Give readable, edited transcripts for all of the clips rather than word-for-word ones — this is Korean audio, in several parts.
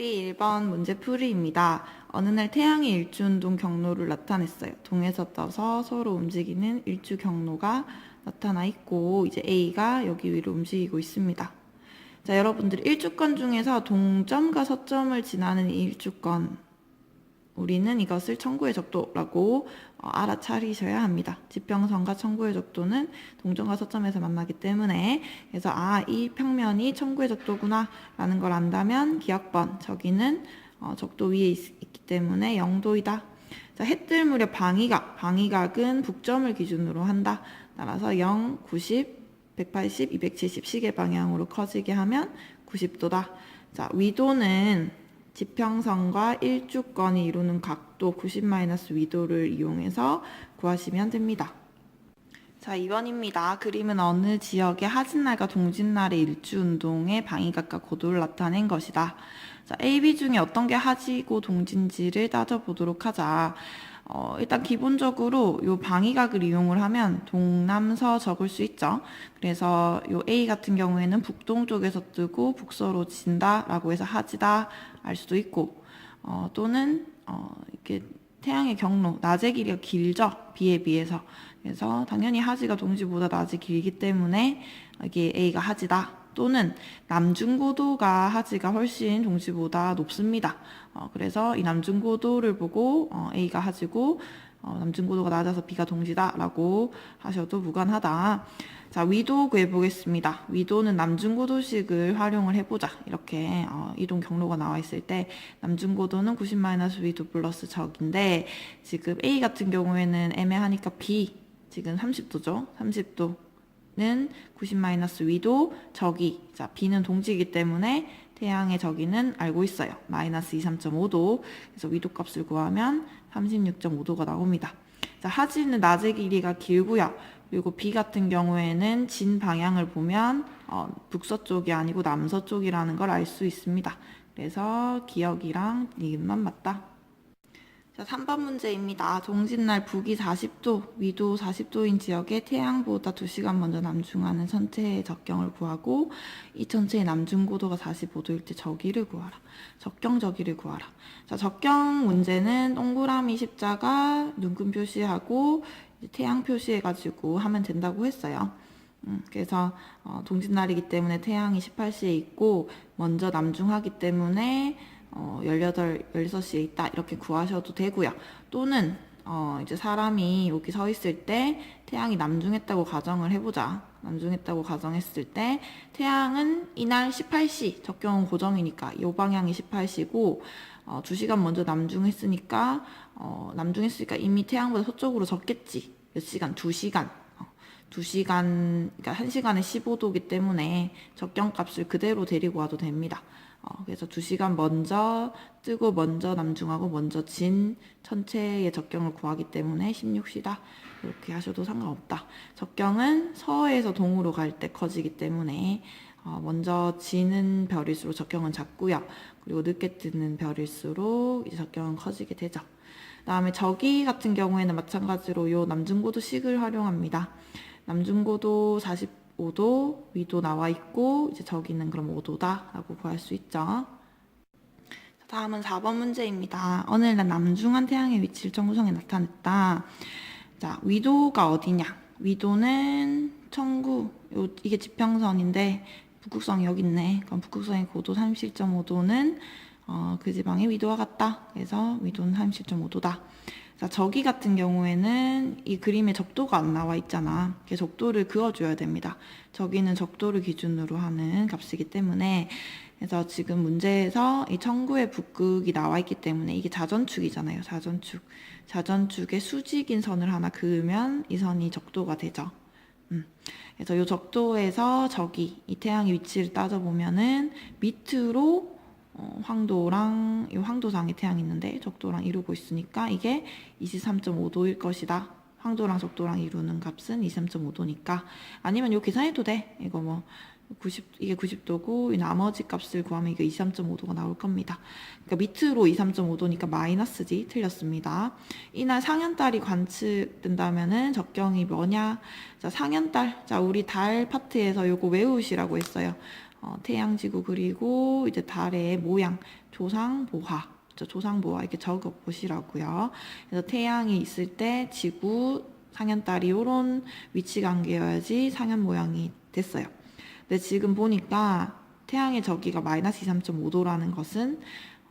문제풀이 1번 문제풀이입니다. 어느 날 태양이 일주운동 경로를 나타냈어요. 동에서 떠서 서로 움직이는 일주 경로가 나타나 있고 이제 A가 여기 위로 움직이고 있습니다. 자, 여러분들 일주권 중에서 동점과 서점을 지나는 이 일주권, 우리는 이것을 청구의 적도라고 알아차리셔야 합니다. 지평선과 청구의 적도는 동점과 서점에서 만나기 때문에, 그래서 이 평면이 청구의 적도구나 라는 걸 안다면 기억번, 저기는 적도 위에 있기 때문에 0도이다. 자, 해 뜰 무렵 방위각은 북점을 기준으로 한다. 따라서 0, 90, 180, 270 시계 방향으로 커지게 하면 90도다. 자, 위도는 지평선과 일주권이 이루는 각도 90- 위도를 이용해서 구하시면 됩니다. 자, 2번입니다. 그림은 어느 지역의 하진날과 동진날의 일주운동의 방위각과 고도를 나타낸 것이다. 자, A, B 중에 어떤 게 하지고 동진지를 따져보도록 하자. 일단 기본적으로 요 방위각을 이용을 하면 동남서 적을 수 있죠. 그래서 요 A 같은 경우에는 북동쪽에서 뜨고 북서로 진다라고 해서 하지다 알 수도 있고, 또는 이렇게 태양의 경로, 낮의 길이가 길죠. B에 비해서. 그래서 당연히 하지가 동지보다 낮이 길기 때문에 이게 A가 하지다. 또는 남중고도가 하지가 훨씬 동지보다 높습니다. 그래서 이 남중고도를 보고 A가 하지고 남중고도가 낮아서 B가 동지다 라고 하셔도 무관하다. 자, 위도 구해보겠습니다. 위도는 남중고도식을 활용을 해보자. 이렇게 이동 경로가 나와 있을 때 남중고도는 90- 위도 플러스 적인데, 지금 A 같은 경우에는 애매하니까 B, 지금 30도죠. 30도는 90- 위도 적이, 자, B는 동지이기 때문에 태양의 저기는 알고 있어요. 마이너스 23.5도. 그래서 위도 값을 구하면 36.5도가 나옵니다. 자, 하지는 낮의 길이가 길고요. 그리고 B 같은 경우에는 진 방향을 보면 북서쪽이 아니고 남서쪽이라는 걸 알 수 있습니다. 그래서 기억이랑 니은만 맞다. 자, 3번 문제입니다. 동짓날 북위 40도, 위도 40도인 지역에 태양보다 2시간 먼저 남중하는 천체의 적경을 구하고, 이 천체의 남중고도가 45도일 때 저기를 구하라. 적경 저기를 구하라. 자, 적경 문제는 동그라미 십자가 눈금 표시하고 태양 표시해가지고 하면 된다고 했어요. 그래서 동짓날이기 때문에 태양이 18시에 있고 먼저 남중하기 때문에 16시에 있다 이렇게 구하셔도 되고요. 또는 이제 사람이 여기 서 있을 때 태양이 남중했다고 가정을 해보자. 남중했다고 가정했을 때 태양은 이날 18시, 적경은 고정이니까 이 방향이 18시고 2시간 먼저 남중했으니까 이미 태양보다 서쪽으로 졌겠지. 몇 시간? 2시간. 2시간, 그러니까 1시간에 15도이기 때문에 적경값을 그대로 데리고 와도 됩니다. 그래서 2시간 먼저 뜨고 먼저 남중하고 먼저 진 천체의 적경을 구하기 때문에 16시다. 이렇게 하셔도 상관없다. 적경은 서에서 동으로 갈 때 커지기 때문에 먼저 지는 별일수록 적경은 작고요. 그리고 늦게 뜨는 별일수록 이제 적경은 커지게 되죠. 그다음에 저기 같은 경우에는 마찬가지로 요 남중고도식을 활용합니다. 남중고도 45도, 위도 나와 있고 이제 저기는 그럼 5도다 라고 구할 수 있죠. 다음은 4번 문제입니다. 어느 날 남중한 태양의 위치를 청구성에 나타냈다. 자, 위도가 어디냐? 위도는 청구, 이게 지평선인데 북극성이 여기 있네. 그럼 북극성의 고도 37.5도는 그 지방의 위도와 같다. 그래서 위도는 37.5도다. 자, 저기 같은 경우에는 이 그림에 적도가 안 나와 있잖아. 그래서 적도를 그어줘야 됩니다. 저기는 적도를 기준으로 하는 값이기 때문에, 그래서 지금 문제에서 이 청구의 북극이 나와 있기 때문에 이게 자전축이잖아요. 자전축. 자전축에 수직인 선을 하나 그으면 이 선이 적도가 되죠. 그래서 이 적도에서 저기 이 태양의 위치를 따져보면은 밑으로 황도랑 이 황도상에 태양이 있는데 적도랑 이루고 있으니까 이게 23.5도일 것이다. 황도랑 적도랑 이루는 값은 23.5도니까. 아니면 요 계산해도 돼. 이거 뭐 이게 90도고 이 나머지 값을 구하면 이게 23.5도가 나올 겁니다. 그러니까 밑으로 23.5도니까 마이너스지. 틀렸습니다. 이날 상현달이 관측된다면은 적경이 뭐냐? 자, 상현달. 자, 우리 달 파트에서 요거 외우시라고 했어요. 태양지구 그리고 이제 달의 모양, 조상보화, 조상보화 이렇게 적어 보시라고요. 그래서 태양이 있을 때 지구, 상현달이 이런 위치 관계여야지 상현 모양이 됐어요. 근데 지금 보니까 태양의 저기가 마이너스 23.5도라는 것은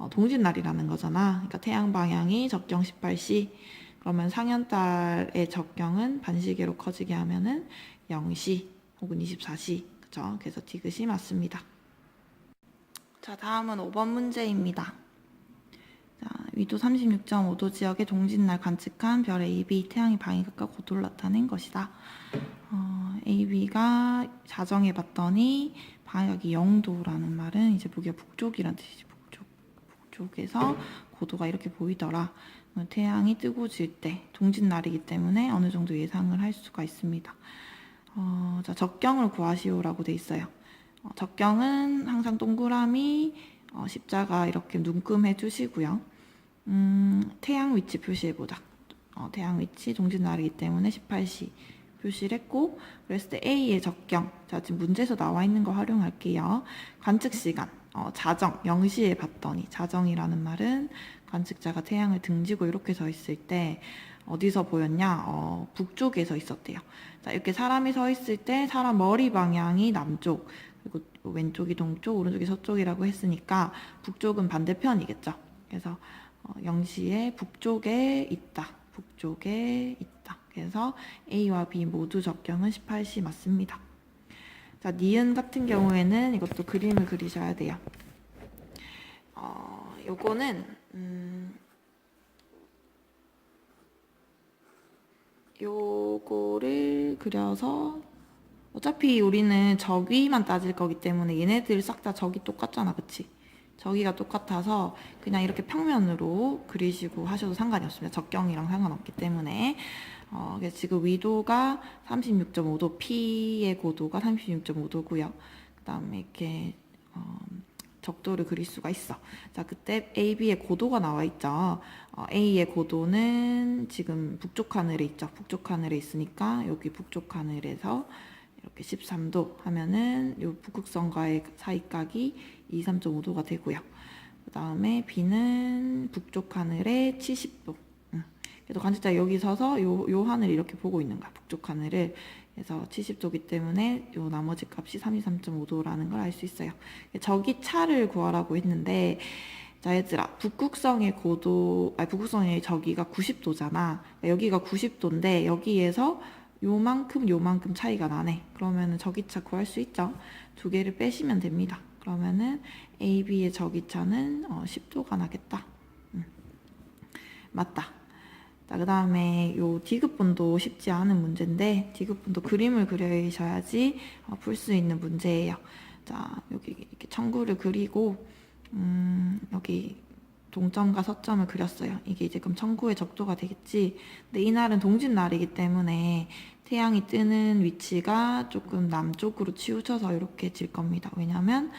동짓날이라는 거잖아. 그러니까 태양 방향이 적경 18시. 그러면 상현달의 적경은 반시계로 커지게 하면은 0시 혹은 24시. 그죠? 그래서 디귿이 맞습니다. 자, 다음은 5번 문제입니다. 자, 위도 36.5도 지역의 동짓날 관측한 별 AB 태양의 방위각과 고도를 나타낸 것이다. AB가 자정해 봤더니 방위각이 0도라는 말은 이제 무게 북쪽이란 뜻이지. 북쪽에서 고도가 이렇게 보이더라. 태양이 뜨고 질 때 동짓날이기 때문에 어느 정도 예상을 할 수가 있습니다. 자, 적경을 구하시오라고 돼 있어요. 적경은 항상 동그라미, 십자가 이렇게 눈금해 주시고요. 태양 위치 표시해보자. 태양 위치 동짓날이기 때문에 18시 표시를 했고, 그랬을 때 A의 적경, 자 지금 문제에서 나와 있는 거 활용할게요. 관측 시간, 자정, 0시에 봤더니, 자정이라는 말은 관측자가 태양을 등지고 이렇게 서 있을 때 어디서 보였냐? 북쪽에 서 있었대요. 자, 이렇게 사람이 서 있을 때 사람 머리 방향이 남쪽, 그리고 왼쪽이 동쪽, 오른쪽이 서쪽이라고 했으니까 북쪽은 반대편이겠죠. 그래서 0시에 북쪽에 있다. 북쪽에 있다. 그래서 A와 B 모두 적경은 18시 맞습니다. 자, 니은 같은 경우에는 이것도 그림을 그리셔야 돼요. 요거는 요거를 그려서 어차피 우리는 저기만 따질 거기 때문에 얘네들 싹 다 저기 똑같잖아, 그치? 저기가 똑같아서 그냥 이렇게 평면으로 그리시고 하셔도 상관이 없습니다. 적경이랑 상관없기 때문에. 그래서 지금 위도가 36.5도, P의 고도가 36.5도고요. 그 다음에 이렇게 적도를 그릴 수가 있어. 자, 그때 A, B의 고도가 나와 있죠. A의 고도는 지금 북쪽 하늘에 있죠. 북쪽 하늘에 있으니까 여기 북쪽 하늘에서 이렇게 13도 하면은 요 북극성과의 사이각이 23.5도가 되고요. 그 다음에 B는 북쪽 하늘에 70도. 그래서 관측자 여기 서서 요 하늘을 이렇게 보고 있는 거야. 북쪽 하늘을. 그래서 70도기 때문에 요 나머지 값이 33.5도라는 걸 알 수 있어요. 저기 차를 구하라고 했는데, 자, 얘들아, 북극성의 북극성의 저기가 90도잖아. 여기가 90도인데, 여기에서 요만큼 차이가 나네. 그러면은 저기차 구할 수 있죠. 두 개를 빼시면 됩니다. 그러면은 A, B의 저기차는 10도가 나겠다. 맞다. 자, 그 다음에 요 디귿분도 쉽지 않은 문제인데, 디귿분도 그림을 그리셔야지 풀 수 있는 문제예요. 자, 여기 이렇게 청구를 그리고, 여기 동점과 서점을 그렸어요. 이게 이제 그럼 청구의 적도가 되겠지. 근데 이날은 동짓날이기 때문에 태양이 뜨는 위치가 조금 남쪽으로 치우쳐서 이렇게 질 겁니다. 왜냐면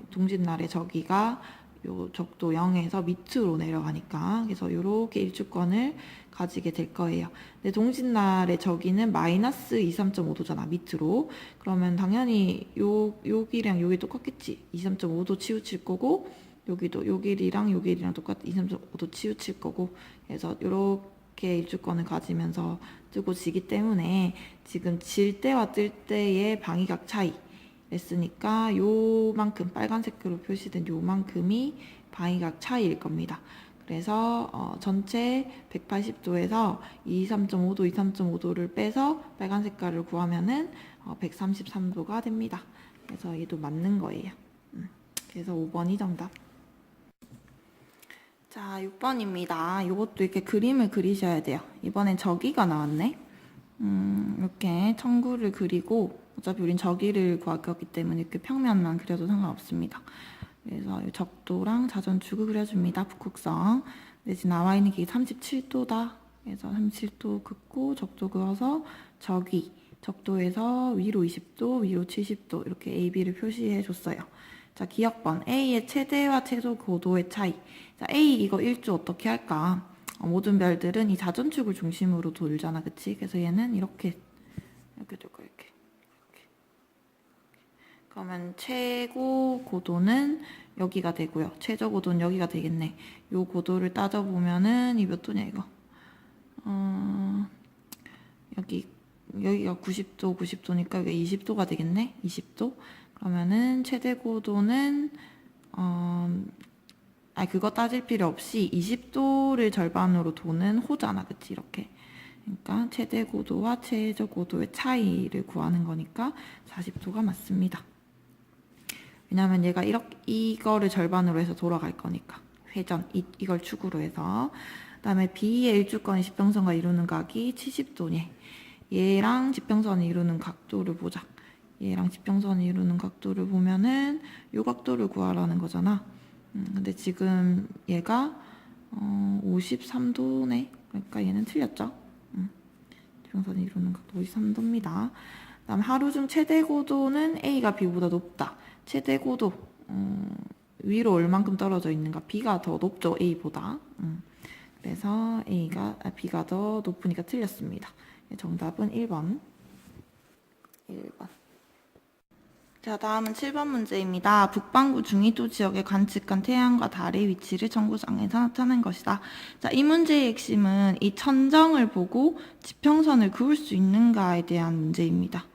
동짓날의 저기가 요 적도 0에서 밑으로 내려가니까. 그래서 이렇게 일주권을 가지게 될 거예요. 근데 동짓날의 저기는 마이너스 23.5도잖아, 밑으로. 그러면 당연히 여기랑 여기 똑같겠지. 23.5도 치우칠 거고, 여기도 요 길이랑 똑같이 23.5도 치우칠 거고. 그래서 이렇게 일주권을 가지면서 뜨고 지기 때문에 지금 질 때와 뜰 때의 방위각 차이 했으니까 요만큼 빨간색으로 표시된 요만큼이 방위각 차이일 겁니다. 그래서 전체 180도에서 23.5도, 23.5도를 빼서 빨간 색깔을 구하면은 133도가 됩니다. 그래서 얘도 맞는 거예요. 그래서 5번이 정답. 자, 6번입니다. 이것도 이렇게 그림을 그리셔야 돼요. 이번엔 저기가 나왔네. 이렇게 청구를 그리고, 어차피 우린 저기를 구할 거기 때문에 이렇게 평면만 그려도 상관없습니다. 그래서 이 적도랑 자전축을 그려줍니다. 북극성. 근데 지금 나와 있는 게 37도다. 그래서 37도 긋고 적도 그어서 저기, 적도에서 위로 20도, 위로 70도 이렇게 A, B를 표시해 줬어요. 자, 기억번. A의 최대와 최소 고도의 차이. 자, A 이거 일주 어떻게 할까? 모든 별들은 이 자전축을 중심으로 돌잖아, 그치? 그래서 얘는 이렇게 돌 거야, 이렇게. 그러면 최고 고도는 여기가 되고요. 최저 고도는 여기가 되겠네. 요 고도를 따져보면은 이 몇 도냐 이거. 여기가 90도, 90도니까 여기가 20도가 되겠네. 20도. 그러면은 최대 고도는 그거 따질 필요 없이 20도를 절반으로 도는 호잖아. 그치? 이렇게. 그러니까 최대 고도와 최저 고도의 차이를 구하는 거니까 40도가 맞습니다. 왜냐면 얘가 이거를 절반으로 해서 돌아갈 거니까. 회전, 이걸 축으로 해서. 그 다음에 B의 일주권의 지평선과 이루는 각이 70도니. 얘랑 지평선이 이루는 각도를 보자. 얘랑 지평선이 이루는 각도를 보면은 요 각도를 구하라는 거잖아. 근데 지금 얘가 53도네. 그러니까 얘는 틀렸죠. 지평선이 이루는 각도 53도입니다. 그다음 하루 중 최대 고도는 A가 B보다 높다. 최대 고도 위로 얼만큼 떨어져 있는가? B가 더 높죠, A보다. 그래서 B가 더 높으니까 틀렸습니다. 정답은 1번. 자, 다음은 7번 문제입니다. 북반구 중위도 지역에 관측한 태양과 달의 위치를 정보상에서 나타낸 것이다. 자, 이 문제의 핵심은 이 천정을 보고 지평선을 그을 수 있는가에 대한 문제입니다.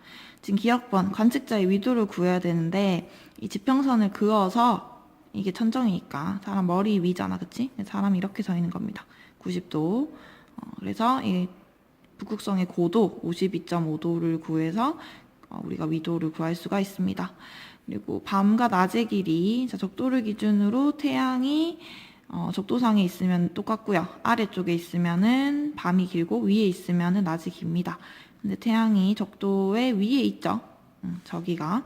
지금 기억번, 관측자의 위도를 구해야 되는데 이 지평선을 그어서 이게 천정이니까 사람 머리 위잖아, 그치? 사람이 이렇게 서 있는 겁니다. 90도. 그래서 이 북극성의 고도 52.5도를 구해서 우리가 위도를 구할 수가 있습니다. 그리고 밤과 낮의 길이, 자, 적도를 기준으로 태양이 적도상에 있으면 똑같고요. 아래쪽에 있으면은 밤이 길고 위에 있으면은 낮이 깁니다. 근데 태양이 적도의 위에 있죠. 저기가.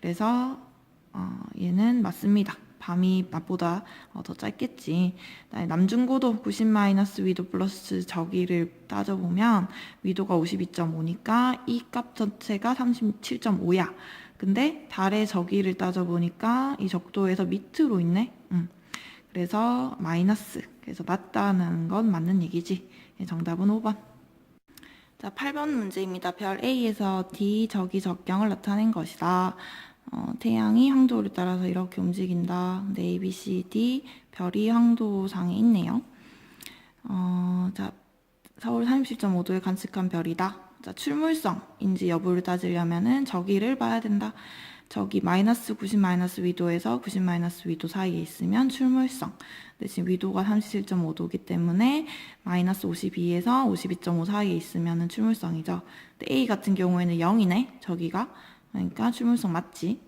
그래서 얘는 맞습니다. 밤이 낮보다 더 짧겠지. 남중고도 90-위도 플러스 저기를 따져보면 위도가 52.5니까 이 값 전체가 37.5야. 근데 달의 저기를 따져보니까 이 적도에서 밑으로 있네. 그래서 마이너스. 그래서 낮다는 건 맞는 얘기지. 정답은 5번. 자, 8번 문제입니다. 별 A에서 D 저기 적경을 나타낸 것이다. 태양이 황도를 따라서 이렇게 움직인다. 근데 A, B, C, D 별이 황도상에 있네요. 자, 서울 37.5도에 관측한 별이다. 자, 출물성인지 여부를 따지려면은 저기를 봐야 된다. 저기 마이너스 90-위도에서 90-위도 사이에 있으면 출물성. 근데 지금 위도가 37.5도이기 때문에 마이너스 52에서 52.5 사이에 있으면 출물성이죠. 근데 A 같은 경우에는 0이네. 저기가. 그러니까 출물성 맞지.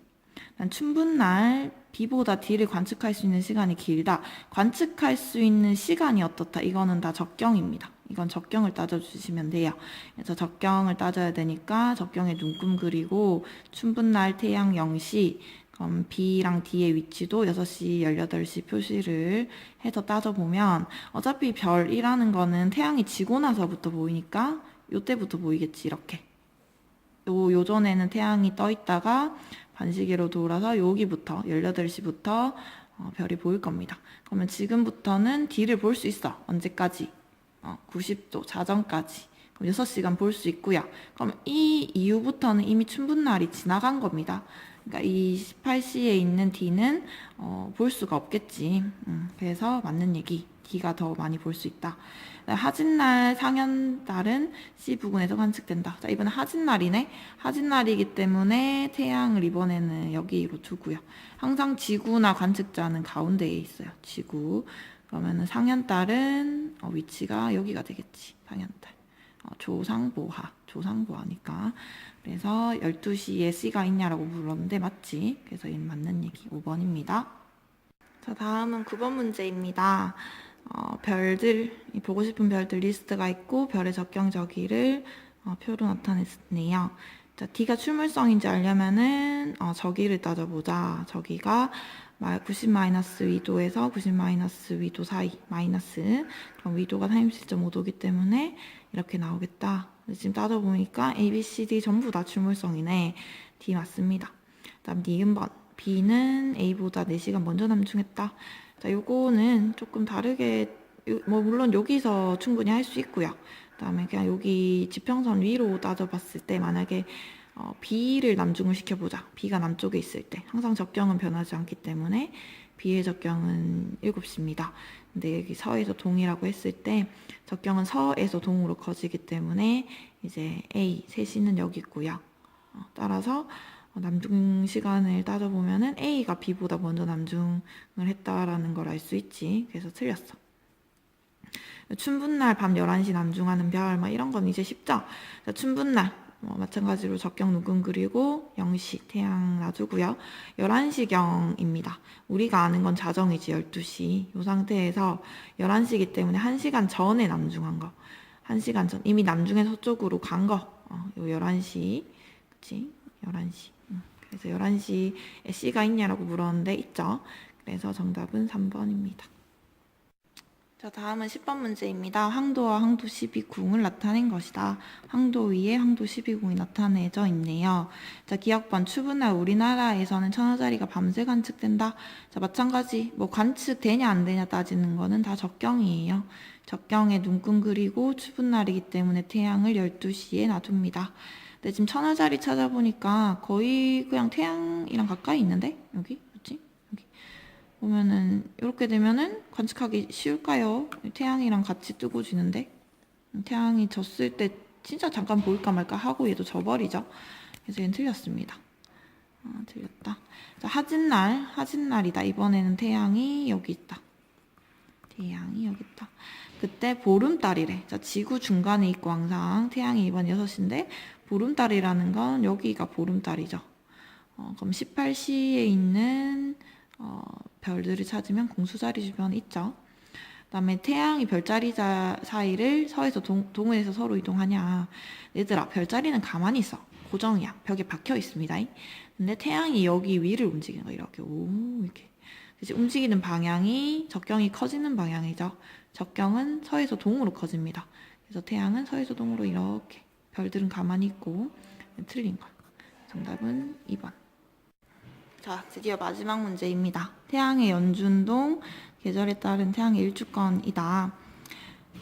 춘분날 B보다 D를 관측할 수 있는 시간이 길다. 관측할 수 있는 시간이 어떻다. 이거는 다 적경입니다. 이건 적경을 따져주시면 돼요. 그래서 적경을 따져야 되니까 적경에 눈금 그리고 춘분날 태양 0시 그럼 B랑 D의 위치도 6시, 18시 표시를 해서 따져보면 어차피 별이라는 거는 태양이 지고 나서부터 보이니까 요때부터 보이겠지. 이렇게. 요전에는 태양이 떠 있다가 반시계로 돌아서 여기부터 18시부터 별이 보일 겁니다. 그러면 지금부터는 D를 볼 수 있어. 언제까지? 90도 자정까지. 그럼 6시간 볼 수 있고요. 그럼 이 이후부터는 이미 춘분날이 지나간 겁니다. 그러니까 이 18시에 있는 D는 볼 수가 없겠지. 그래서 맞는 얘기. D가 더 많이 볼 수 있다. 하진날 상현달은 C 부근에서 관측된다. 자, 이번엔 하진날이네. 하진날이기 때문에 태양을 이번에는 여기로 두고요. 항상 지구나 관측자는 가운데에 있어요. 지구. 그러면은 상현달은 위치가 여기가 되겠지. 상현달. 조상보하니까. 그래서 12시에 C가 있냐라고 물었는데 맞지? 그래서 얘는 맞는 얘기 5번입니다. 자, 다음은 9번 문제입니다. 별들, 보고 싶은 별들 리스트가 있고 별의 적경 저기를 표로 나타냈네요. 자, D가 출물성인지 알려면은 저기를 따져보자. 저기가 90-위도에서 90-위도 사이 마이너스. 그럼 위도가 37.5도이기 때문에 이렇게 나오겠다. 지금 따져보니까 A, B, C, D 전부 다 출물성이네. D 맞습니다. 다음 니은번. B는 A보다 4시간 먼저 남중했다. 자, 요거는 조금 다르게, 물론 여기서 충분히 할 수 있고요. 그 다음에 그냥 여기 지평선 위로 따져봤을 때 만약에 B를 남중을 시켜보자. B가 남쪽에 있을 때 항상 적경은 변하지 않기 때문에 B의 적경은 7시입니다. 근데 여기 서에서 동이라고 했을 때 적경은 서에서 동으로 커지기 때문에 이제 A, 3시는 여기 있고요. 따라서 남중 시간을 따져보면은 A가 B보다 먼저 남중을 했다라는 걸 알 수 있지. 그래서 틀렸어. 춘분날 밤 11시 남중하는 별, 막 이런 건 이제 쉽죠? 자, 춘분날, 마찬가지로 적경 누군 그리고 0시, 태양 놔두고요. 11시경입니다. 우리가 아는 건 자정이지, 12시. 이 상태에서 11시이기 때문에 1시간 전에 남중한 거. 1시간 전, 이미 남중에 서쪽으로 간 거. 요 11시, 그치? 11시. 그래서 11시에 C가 있냐라고 물었는데 있죠. 그래서 정답은 3번입니다. 자, 다음은 10번 문제입니다. 황도와 황도 12궁을 나타낸 것이다. 황도 위에 황도 12궁이 나타내져 있네요. 자, 기억번 추분날 우리나라에서는 천하자리가 밤새 관측된다. 자, 마찬가지 뭐 관측되냐 안 되냐 따지는 거는 다 적경이에요. 적경에 눈금 그리고 추분날이기 때문에 태양을 12시에 놔둡니다. 근데 지금 천하자리 찾아보니까 거의 그냥 태양이랑 가까이 있는데? 여기? 그치? 여기. 보면은, 이렇게 되면은 관측하기 쉬울까요? 태양이랑 같이 뜨고 지는데? 태양이 졌을 때 진짜 잠깐 보일까 말까 하고 얘도 져버리죠? 그래서 얘는 틀렸습니다. 틀렸다. 자, 하진날이다. 이번에는 태양이 여기 있다. 태양이 여기 있다. 그때 보름달이래. 자, 지구 중간에 있고 항상 태양이 이번 6시인데 보름달이라는 건 여기가 보름달이죠. 그럼 18시에 있는 별들을 찾으면 공수자리 주변에 있죠. 그 다음에 태양이 별자리 사이를 서에서 동을해서 서로 이동하냐. 얘들아, 별자리는 가만히 있어. 고정이야. 벽에 박혀 있습니다. 근데 태양이 여기 위를 움직이는 거 이렇게 이렇게. 그래서 움직이는 방향이 적경이 커지는 방향이죠. 적경은 서에서 동으로 커집니다. 그래서 태양은 서에서 동으로 이렇게. 별들은 가만히 있고. 틀린 거. 정답은 2번. 자, 드디어 마지막 문제입니다. 태양의 연준동, 계절에 따른 태양의 일주권이다.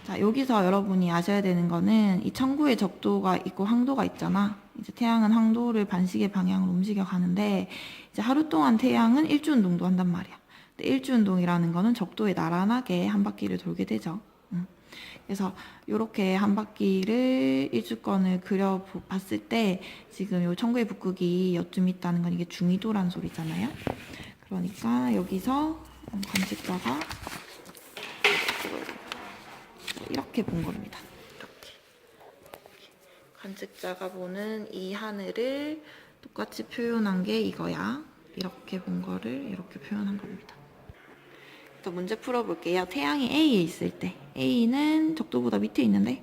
자, 여기서 여러분이 아셔야 되는 거는 이 천구의 적도가 있고 황도가 있잖아. 이제 태양은 황도를 반시계 방향으로 움직여 가는데 이제 하루 동안 태양은 일주운동도 한단 말이야. 근데 일주운동이라는 거는 적도에 나란하게 한 바퀴를 돌게 되죠. 그래서 이렇게 한 바퀴를 일주권을 그려봤을 때 지금 요 천구의 북극이 여쯤 있다는 건 이게 중위도라는 소리잖아요. 그러니까 여기서 관측자가 이렇게 본 겁니다. 이렇게. 관측자가 보는 이 하늘을 똑같이 표현한 게 이거야. 이렇게 본 거를 이렇게 표현한 겁니다. 또 문제 풀어볼게요. 태양이 A에 있을 때 A는 적도보다 밑에 있는데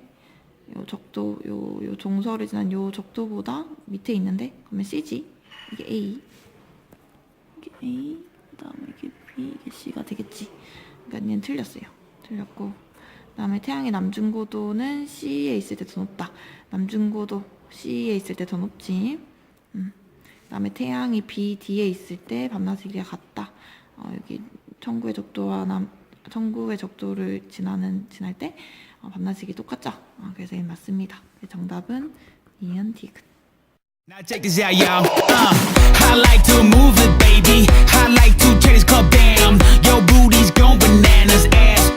요 적도, 요 종서를 지난 요 적도보다 밑에 있는데 그러면 C지. 이게 A, 이게 A, 그 다음에 이게 B, 이게 C가 되겠지. 그러니까 얘는 틀렸어요. 틀렸고 그 다음에 태양의 남중고도는 C에 있을 때 더 높다. 남중고도 C에 있을 때 더 높지. 그 다음에 태양이 B, D에 있을 때 밤낮의 길이가 같다. 여기 천구의 적도를 지날 때 밤낮이 똑같죠. 그래서 이게 맞습니다. 정답은 이은 디귿. Now check this out, y'all. I like to move it, baby. I like to take this club down. Your booty's going bananas, ass